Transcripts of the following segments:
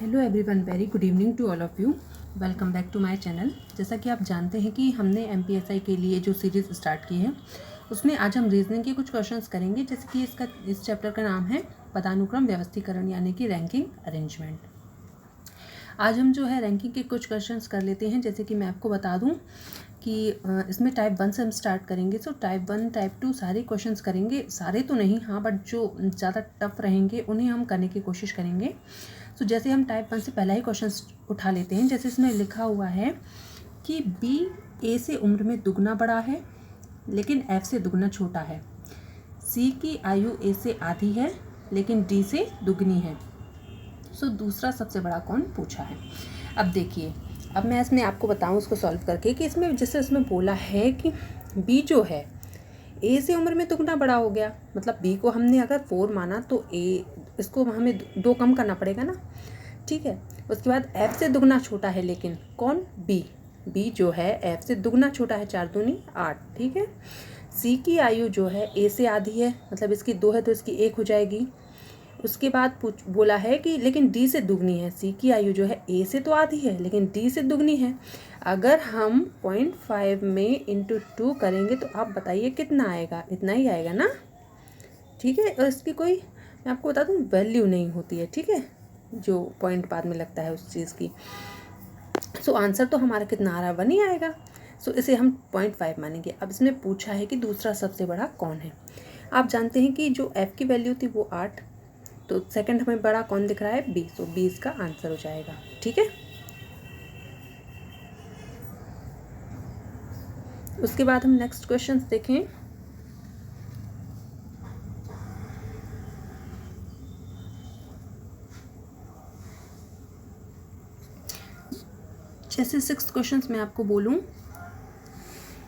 Hello everyone, very good evening to all of you. Welcome back to my channel. जैसा कि आप जानते हैं कि हमने MPSI के लिए जो सीरीज़ स्टार्ट की है उसमें आज हम रीजनिंग के कुछ क्वेश्चंस करेंगे। जैसे कि इस चैप्टर का नाम है पदानुक्रम व्यवस्थीकरण यानी कि रैंकिंग अरेंजमेंट। आज हम जो है रैंकिंग के कुछ क्वेश्चंस कर लेते हैं। जैसे कि मैं आपको बता दूं कि इसमें टाइप 1 से हम स्टार्ट करेंगे। सो टाइप 1 टाइप 2 सारे क्वेश्चंस करेंगे, सारे तो नहीं, हाँ, बट जो ज़्यादा टफ रहेंगे उन्हें हम करने की कोशिश करेंगे। सो जैसे हम टाइप 1 से पहला ही क्वेश्चन उठा लेते हैं। जैसे इसमें लिखा हुआ है कि बी ए से उम्र में दुगना बड़ा है लेकिन एफ से दुगना छोटा है। सी की आयु ए से आधी है लेकिन डी से दुगनी है। सो दूसरा सबसे बड़ा कौन पूछा है। अब देखिए, अब मैं इसमें आपको बताऊं उसको सॉल्व करके कि इसमें जैसे उसमें बोला है कि बी जो है ए से उम्र में दुगना बड़ा हो गया, मतलब बी को हमने अगर 4 माना तो ए इसको हमें 2 कम करना पड़ेगा ना, ठीक है। उसके बाद एफ से दुगना छोटा है, लेकिन कौन, बी जो है एफ से दुगना छोटा है, 4 दूनी 8, ठीक है। सी की आयु जो है ए से आधी है, मतलब इसकी 2 है तो इसकी 1 हो जाएगी। उसके बाद बोला है कि लेकिन डी से दुगनी है। सी की आयु जो है ए से तो आधी है लेकिन डी से दुगनी है। अगर हम 0.5 में इंटू 2 करेंगे तो आप बताइए कितना आएगा, इतना ही आएगा ना, ठीक है। और इसकी कोई, मैं आपको बता दूं, वैल्यू नहीं होती है, ठीक है, जो पॉइंट बाद में लगता है उस चीज़ की। सो आंसर तो हमारा कितना आ रहा है, 1 ही आएगा। सो इसे हम 0.5 मानेंगे। अब इसमें पूछा है कि दूसरा सबसे बड़ा कौन है। आप जानते हैं कि जो एफ की वैल्यू थी वो 8, तो सेकंड हमें बड़ा कौन दिख रहा है, बी। सो बी इसका आंसर हो जाएगा, ठीक है। उसके बाद हम नेक्स्ट क्वेश्चन देखें। जैसे 6 क्वेश्चंस मैं आपको बोलूं,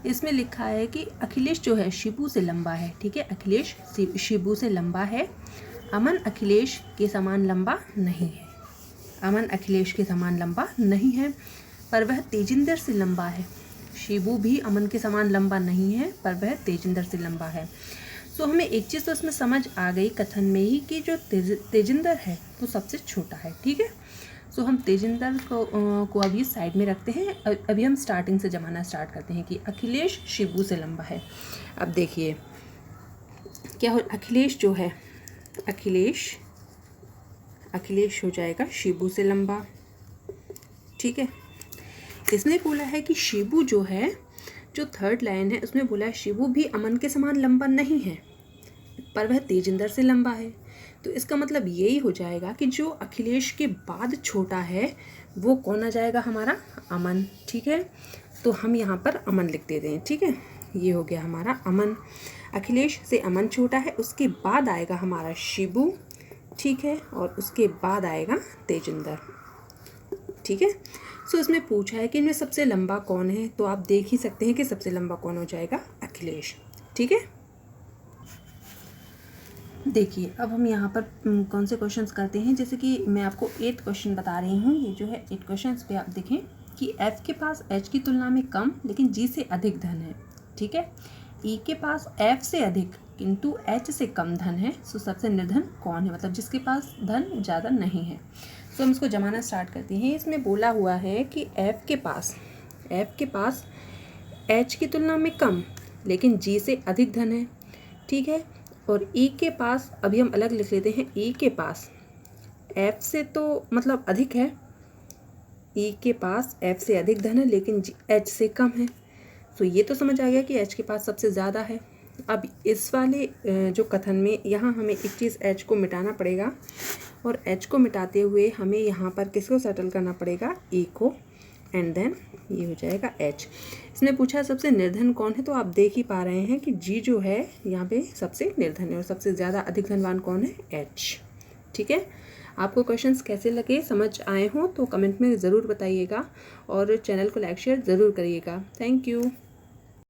इसमें लिखा है कि अखिलेश जो है शिबू से लंबा है, ठीक है। अखिलेश शिबू से लंबा है। अमन अखिलेश के समान लंबा नहीं है। अमन अखिलेश के समान लंबा नहीं है, पर वह तेजिंदर से लंबा है। शिबू भी अमन के समान लंबा नहीं है, पर वह तेजिंदर से लंबा है। सो हमें एक चीज़ तो इसमें समझ आ गई कथन में ही कि जो तेजिंदर है वो सबसे छोटा है, ठीक है। सो हम तेजिंदर को अभी साइड में रखते हैं। अभी हम स्टार्टिंग से जमाना स्टार्ट करते हैं कि अखिलेश शिबू से लंबा है। अब देखिए क्या हो, अखिलेश जो है, अखिलेश हो जाएगा शिबू से लंबा, ठीक है। इसने बोला है कि शिबू जो है, जो थर्ड लाइन है उसमें बोला है शिबू भी अमन के समान लंबा नहीं है, पर वह तेजिंदर से लंबा है। तो इसका मतलब यही हो जाएगा कि जो अखिलेश के बाद छोटा है वो कौन आ जाएगा, हमारा अमन, ठीक है। तो हम यहाँ पर अमन लिख देते हैं, ठीक है। ये हो गया हमारा अमन। अखिलेश से अमन छोटा है, उसके बाद आएगा हमारा शिबू, ठीक है, और उसके बाद आएगा तेजिंदर, ठीक है। सो इसमें पूछा है कि इनमें सबसे लंबा कौन है, तो आप देख ही सकते हैं कि सबसे लंबा कौन हो जाएगा, अखिलेश, ठीक है। देखिए अब हम यहाँ पर कौन से क्वेश्चंस करते हैं। जैसे कि मैं आपको 8 क्वेश्चन बता रही हूँ। ये जो है 8 क्वेश्चंस पे आप देखें कि F के पास H की तुलना में कम लेकिन G से अधिक धन है, ठीक है। E के पास F से अधिक किंतु H से कम धन है। सो सबसे निर्धन कौन है, मतलब जिसके पास धन ज़्यादा नहीं है। सो हम इसको जमाना स्टार्ट करते हैं। इसमें बोला हुआ है कि F के पास H की तुलना में कम लेकिन G से अधिक धन है, ठीक है। और E के पास, अभी हम अलग लिख लेते हैं, E के पास F से तो मतलब अधिक है, E के पास F से अधिक धन है लेकिन H से कम है। तो ये तो समझ आ गया कि H के पास सबसे ज़्यादा है। अब इस वाले जो कथन में यहाँ हमें एक चीज़ H को मिटाना पड़ेगा, और H को मिटाते हुए हमें यहाँ पर किसको सेटल करना पड़ेगा, E को, एंड देन ये हो जाएगा H। इसने पूछा सबसे निर्धन कौन है, तो आप देख ही पा रहे हैं कि G जो है यहाँ पे सबसे निर्धन है और सबसे ज़्यादा अधिक धनवान कौन है, H, ठीक है। आपको क्वेश्चंस कैसे लगे, समझ आए हों तो कमेंट में ज़रूर बताइएगा और चैनल को लाइक शेयर ज़रूर करिएगा। Thank you.